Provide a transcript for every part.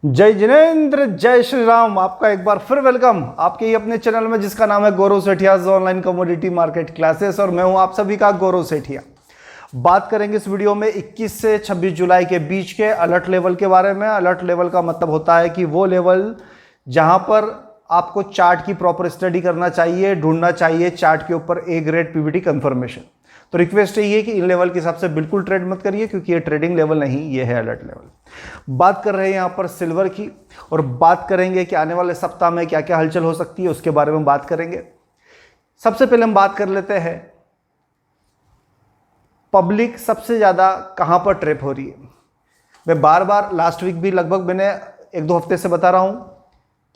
जय जिनेंद्र, जय श्री राम। आपका एक बार फिर वेलकम आपके ही अपने चैनल में जिसका नाम है Gaurav Sethia online commodity market classes. और मैं हूं आप सभी का गौरव सेठिया। बात करेंगे इस वीडियो में 21 से 26 जुलाई के बीच के अलर्ट लेवल के बारे में। अलर्ट लेवल का मतलब होता है कि वो लेवल जहां पर आपको चार्ट की प्रॉपर स्टडी करना चाहिए, ढूंढना चाहिए चार्ट के ऊपर ए ग्रेड पीवीटी कंफर्मेशन। तो रिक्वेस्ट यही है कि इन लेवल के हिसाब से बिल्कुल ट्रेड मत करिए, क्योंकि ये ट्रेडिंग लेवल नहीं, ये है अलर्ट लेवल। बात कर रहे हैं यहाँ पर सिल्वर की, और बात करेंगे कि आने वाले सप्ताह में क्या क्या हलचल हो सकती है, उसके बारे में बात करेंगे। सबसे पहले हम बात कर लेते हैं पब्लिक सबसे ज़्यादा कहाँ पर ट्रैप हो रही है। मैं बार बार लास्ट वीक भी लगभग मैंने 1-2 हफ्ते से बता रहा हूँ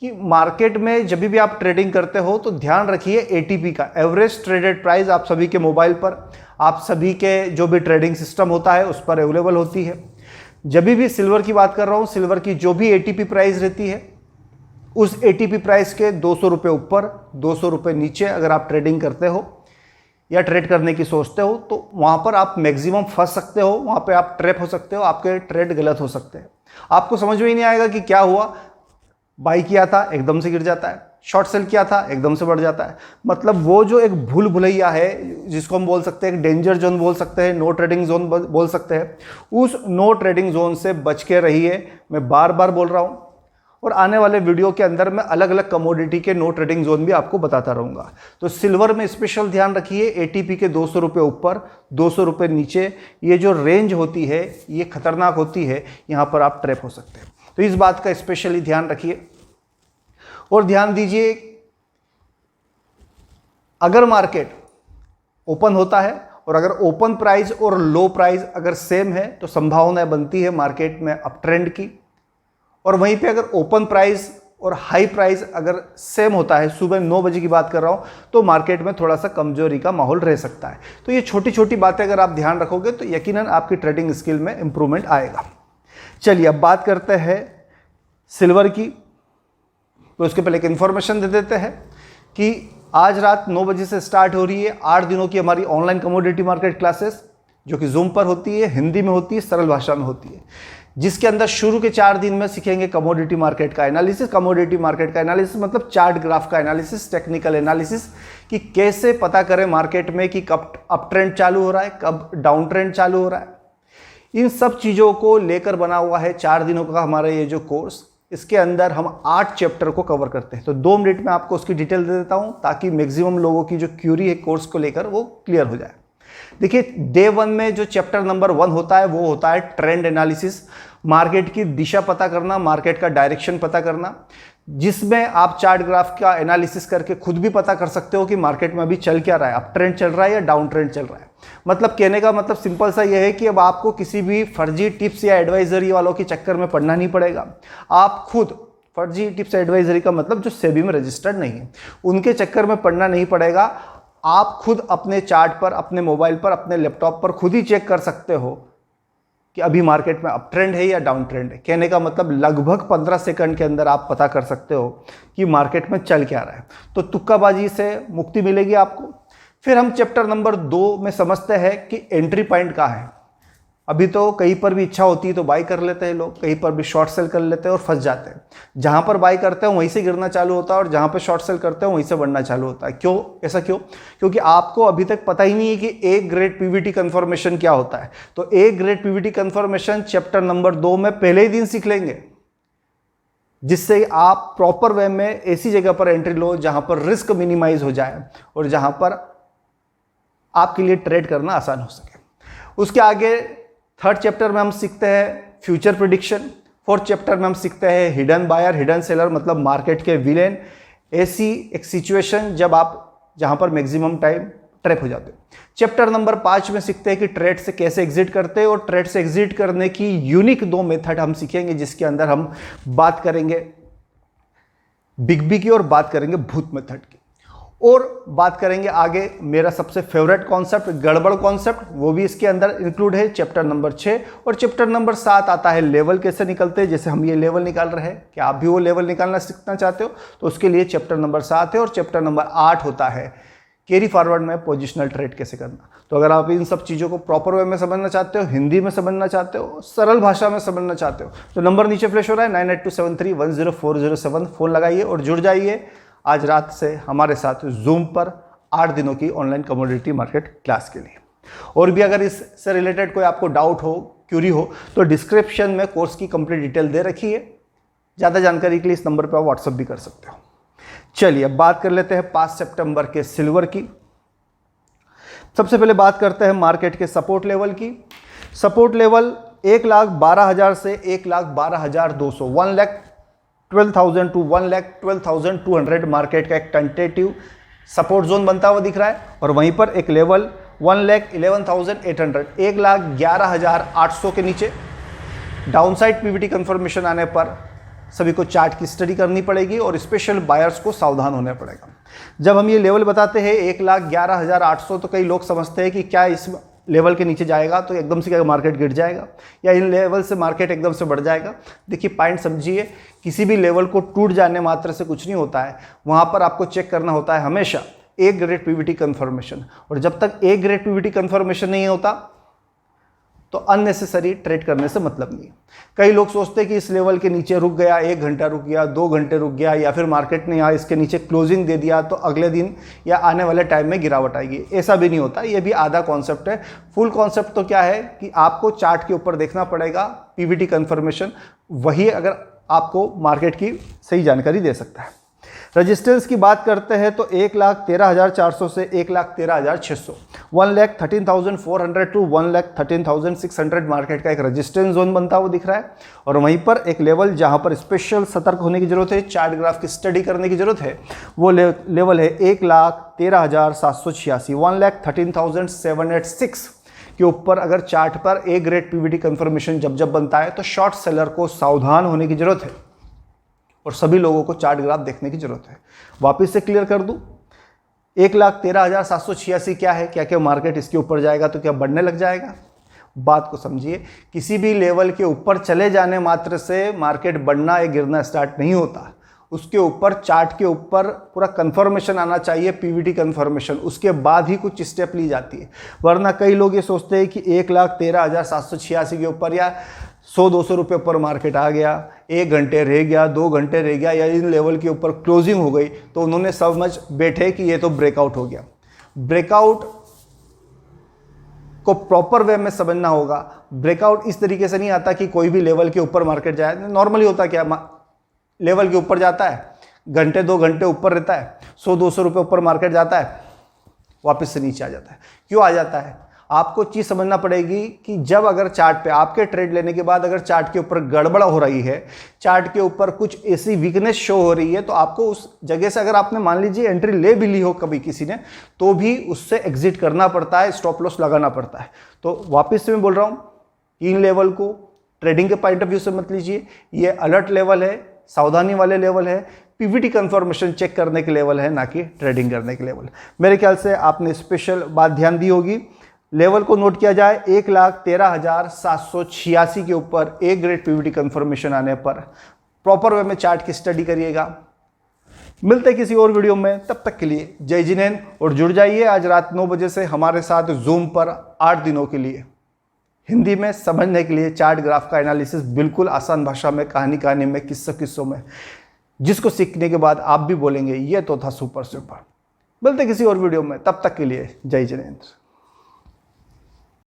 कि मार्केट में जब भी आप ट्रेडिंग करते हो तो ध्यान रखिए एटीपी का, एवरेज ट्रेडेड प्राइस, आप सभी के मोबाइल पर, आप सभी के जो भी ट्रेडिंग सिस्टम होता है उस पर अवेलेबल होती है। जब भी सिल्वर की बात कर रहा हूँ, सिल्वर की जो भी एटीपी प्राइस रहती है उस एटीपी प्राइस के 200 रुपये ऊपर, 200 रुपये नीचे अगर आप ट्रेडिंग करते हो या ट्रेड करने की सोचते हो तो वहाँ पर आप मैक्सिमम फंस सकते हो, वहाँ पे आप ट्रैप हो सकते हो, आपके ट्रेड गलत हो सकते हैं। आपको समझ में ही नहीं आएगा कि क्या हुआ। बाई किया था एकदम से गिर जाता है, शॉर्ट सेल किया था एकदम से बढ़ जाता है। मतलब वो जो एक भूल भुलैया है जिसको हम बोल सकते हैं, एक डेंजर जोन बोल सकते हैं, नो ट्रेडिंग जोन बोल सकते हैं, उस नो ट्रेडिंग जोन से बच के रहिए। मैं बार बार बोल रहा हूँ, और आने वाले वीडियो के अंदर मैं अलग अलग कमोडिटी के नो ट्रेडिंग जोन भी आपको बताता रहूँगा। तो सिल्वर में स्पेशल ध्यान रखिए, एटीपी के 200 रुपये ऊपर, 200 रुपये नीचे, ये जो रेंज होती है ये खतरनाक होती है, यहाँ पर आप ट्रैप हो सकते हैं। तो इस बात का स्पेशली ध्यान रखिए। और ध्यान दीजिए, अगर मार्केट ओपन होता है और अगर ओपन प्राइस और लो प्राइस अगर सेम है तो संभावना बनती है मार्केट में अप ट्रेंड की। और वहीं पे अगर ओपन प्राइस और हाई प्राइस अगर सेम होता है, सुबह 9 बजे की बात कर रहा हूं, तो मार्केट में थोड़ा सा कमजोरी का माहौल रह सकता है। तो ये छोटी छोटी बातें अगर आप ध्यान रखोगे तो यकीनन आपकी ट्रेडिंग स्किल में इंप्रूवमेंट आएगा। चलिए अब बात करते हैं सिल्वर की। तो उसके पहले एक इन्फॉर्मेशन दे देते हैं कि आज रात 9 बजे से स्टार्ट हो रही है 8 दिनों की हमारी ऑनलाइन कमोडिटी मार्केट क्लासेस, जो कि जूम पर होती है, हिंदी में होती है, सरल भाषा में होती है, जिसके अंदर शुरू के 4 दिन में सीखेंगे कमोडिटी मार्केट का एनालिसिस। कमोडिटी मार्केट का एनालिसिस मतलब चार्ट ग्राफ का एनालिसिस, टेक्निकल एनालिसिस, कि कैसे पता करें मार्केट में कि कब अप ट्रेंड चालू हो रहा है, कब डाउन ट्रेंड चालू हो रहा है। इन सब चीज़ों को लेकर बना हुआ है 4 दिनों का हमारा ये जो कोर्स। इसके अंदर हम 8 चैप्टर को कवर करते हैं। तो 2 मिनट में आपको उसकी डिटेल दे देता हूं, ताकि मैक्सिमम लोगों की जो क्यूरी है कोर्स को लेकर वो क्लियर हो जाए। देखिए, डे 1 में जो चैप्टर नंबर 1 होता है वो होता है ट्रेंड एनालिसिस, मार्केट की दिशा पता करना, मार्केट का डायरेक्शन पता करना, जिसमें आप चार्ट ग्राफ का एनालिसिस करके खुद भी पता कर सकते हो कि मार्केट में अभी चल क्या रहा है, अप ट्रेंड चल रहा है या डाउन ट्रेंड चल रहा है। मतलब कहने का मतलब सिंपल सा यह है कि अब आपको किसी भी फर्जी टिप्स या एडवाइजरी वालों के चक्कर में पड़ना नहीं पड़ेगा। आप खुद, फर्जी टिप्स एडवाइजरी का मतलब जो सेबी में रजिस्टर्ड नहीं है, उनके चक्कर में पड़ना नहीं पड़ेगा। आप खुद अपने चार्ट पर, अपने मोबाइल पर, अपने लैपटॉप पर खुद ही चेक कर सकते हो कि अभी मार्केट में अप ट्रेंड है या डाउन ट्रेंड है। कहने का मतलब लगभग 15 सेकंड के अंदर आप पता कर सकते हो कि मार्केट में चल क्या रहा है। तो तुक्काबाजी से मुक्ति मिलेगी आपको। फिर हम चैप्टर नंबर 2 में समझते हैं कि एंट्री पॉइंट कहाँ है। अभी तो कहीं पर भी इच्छा होती है तो बाई कर लेते हैं लोग, कहीं पर भी शॉर्ट सेल कर लेते हैं और फंस जाते हैं। जहां पर बाई करते हैं वहीं से गिरना चालू होता है, और जहां पर शॉर्ट सेल करते हैं वहीं से बढ़ना चालू होता है। क्यों, ऐसा क्यों? क्योंकि आपको अभी तक पता ही नहीं है कि ए ग्रेड पीवीटी कंफर्मेशन क्या होता है। तो A grade Pvt confirmation chapter number 2 में पहले ही दिन सीख लेंगे, जिससे आप प्रॉपर वे में ऐसी जगह पर एंट्री लो जहां पर रिस्क मिनिमाइज हो जाए और जहां पर आपके लिए ट्रेड करना आसान हो सके। उसके आगे 3rd चैप्टर में हम सीखते हैं फ्यूचर प्रिडिक्शन। 4th चैप्टर में हम सीखते हैं हिडन बायर, हिडन सेलर, मतलब मार्केट के विलेन। ऐसी एक सिचुएशन जहां पर मैक्सिमम टाइम ट्रैप हो जाते हैं। चैप्टर नंबर 5 में सीखते हैं कि ट्रेड से कैसे एग्जिट करते हैं, और ट्रेड से एग्जिट करने की यूनिक 2 मेथड हम सीखेंगे, जिसके अंदर हम बात करेंगे बिग बी की और बात करेंगे भूत मेथड की, और बात करेंगे आगे मेरा सबसे फेवरेट कॉन्सेप्ट गड़बड़ कॉन्सेप्ट, वो भी इसके अंदर इंक्लूड है, चैप्टर नंबर 6। और चैप्टर नंबर 7 आता है लेवल कैसे निकलते हैं। जैसे हम ये लेवल निकाल रहे हैं, कि आप भी वो लेवल निकालना सीखना चाहते हो तो उसके लिए चैप्टर नंबर 7 है। और चैप्टर नंबर 8 होता है कैरी फॉरवर्ड में पोजिशनल ट्रेड कैसे करना। तो अगर आप इन सब चीज़ों को प्रॉपर वे में समझना चाहते हो, हिंदी में समझना चाहते हो, सरल भाषा में समझना चाहते हो, तो नंबर नीचे फ्लैश हो रहा है 9827310407, फ़ोन लगाइए और जुड़ जाइए आज रात से हमारे साथ जूम पर 8 दिनों की ऑनलाइन कमोडिटी मार्केट क्लास के लिए। और भी अगर इससे रिलेटेड कोई आपको डाउट हो, क्यूरी हो, तो डिस्क्रिप्शन में कोर्स की कंप्लीट डिटेल दे रखी है। ज़्यादा जानकारी के लिए इस नंबर पर आप व्हाट्सअप भी कर सकते हो। चलिए अब बात कर लेते हैं 5 सितंबर के सिल्वर की। सबसे पहले बात करते हैं मार्केट के सपोर्ट लेवल की। सपोर्ट लेवल 1,12,000 से 1,12,200, 1,12,000 टू 1,12,200 मार्केट का एक टेंटेटिव सपोर्ट जोन बनता हुआ दिख रहा है। और वहीं पर एक लेवल 1,11,800, 1,11,800 के नीचे डाउनसाइड पीवीटी कंफर्मेशन आने पर सभी को चार्ट की स्टडी करनी पड़ेगी और स्पेशल बायर्स को सावधान होना पड़ेगा। जब हम ये लेवल बताते हैं 1,11,800, तो कई लोग समझते हैं कि क्या इस लेवल के नीचे जाएगा तो एकदम से क्या मार्केट गिर जाएगा या इन लेवल से मार्केट एकदम से बढ़ जाएगा। देखिए पॉइंट समझिए, किसी भी लेवल को टूट जाने मात्र से कुछ नहीं होता है। वहाँ पर आपको चेक करना होता है हमेशा ए ग्रेड पीवीटी कंफर्मेशन, और जब तक ए ग्रेड पीवीटी कंफर्मेशन नहीं होता तो अननेसेसरी ट्रेड करने से मतलब नहीं है। कई लोग सोचते हैं कि इस लेवल के नीचे रुक गया, 1 घंटा रुक गया, 2 घंटे रुक गया, या फिर मार्केट ने यहाँ इसके नीचे क्लोजिंग दे दिया तो अगले दिन या आने वाले टाइम में गिरावट आएगी। ऐसा भी नहीं होता, ये भी आधा कॉन्सेप्ट है। फुल कॉन्सेप्ट तो क्या है कि आपको चार्ट के ऊपर देखना पड़ेगा पीवीटी कंफर्मेशन, वही अगर आपको मार्केट की सही जानकारी दे सकता है। रजिस्टेंस की बात करते हैं तो 1,13,400 से 1,13,600, 1,13,400 टू 1,13,600 मार्केट का एक रजिस्टेंस जोन बनता हुआ दिख रहा है। और वहीं पर एक लेवल जहां पर स्पेशल सतर्क होने की जरूरत है, चार्ट ग्राफ की स्टडी करने की जरूरत है, वो लेवल है 1,13,786, 1,13,786 के ऊपर अगर चार्ट पर ए ग्रेड पीवीटी कंफर्मेशन जब बनता है तो शॉर्ट सेलर को सावधान होने की जरूरत है और सभी लोगों को चार्ट ग्राफ देखने की जरूरत है। वापस से क्लियर कर दूं, 1,13,786 क्या है, क्या मार्केट इसके ऊपर जाएगा तो क्या बढ़ने लग जाएगा? बात को समझिए, किसी भी लेवल के ऊपर चले जाने मात्र से मार्केट बढ़ना या गिरना स्टार्ट नहीं होता। उसके ऊपर चार्ट के ऊपर पूरा कंफर्मेशन आना चाहिए, पीवीटी कंफर्मेशन, उसके बाद ही कुछ स्टेप ली जाती है। वरना कई लोग ये सोचते हैं कि 1,13,786 के ऊपर या 100-200 रुपये पर मार्केट आ गया, 1 घंटे रह गया, 2 घंटे रह गया, या इन लेवल के ऊपर क्लोजिंग हो गई तो उन्होंने समझ बैठे कि ये तो ब्रेकआउट हो गया। ब्रेकआउट को प्रॉपर वे में समझना होगा। ब्रेकआउट इस तरीके से नहीं आता कि कोई भी लेवल के ऊपर मार्केट जाए। नॉर्मली होता क्या, लेवल के ऊपर जाता है, घंटे 2 घंटे ऊपर रहता है, 100-200 रुपये ऊपर मार्केट जाता है, वापस से नीचे आ जाता है। क्यों आ जाता है? आपको चीज़ समझना पड़ेगी कि जब अगर चार्ट पे आपके ट्रेड लेने के बाद अगर चार्ट के ऊपर गड़बड़ हो रही है, चार्ट के ऊपर कुछ ऐसी वीकनेस शो हो रही है, तो आपको उस जगह से अगर आपने मान लीजिए एंट्री ले भी ली हो कभी किसी ने, तो भी उससे एग्जिट करना पड़ता है, स्टॉप लॉस लगाना पड़ता है। तो वापस से मैं बोल रहा हूँ, इन लेवल को ट्रेडिंग के पॉइंट ऑफ व्यू से मत लीजिए, ये अलर्ट लेवल है, सावधानी वाले लेवल है, पीवीटी कंफर्मेशन चेक करने के लेवल है, ना कि ट्रेडिंग करने के लेवल। मेरे ख्याल से आपने स्पेशल बात ध्यान दी होगी। लेवल को नोट किया जाए, 1,13,786 के ऊपर ए ग्रेड पीवीटी कंफर्मेशन आने पर प्रॉपर वे में चार्ट की स्टडी करिएगा। मिलते हैं किसी और वीडियो में, तब तक के लिए जय जिनेंद्र, और जुड़ जाइए आज रात 9 बजे से हमारे साथ जूम पर 8 दिनों के लिए हिंदी में समझने के लिए चार्ट ग्राफ का एनालिसिस बिल्कुल आसान भाषा में, कहानी में, किस्सों में, जिसको सीखने के बाद आप भी बोलेंगे ये तो था सुपर। मिलते किसी और वीडियो में, तब तक के लिए जय जिनेंद्र।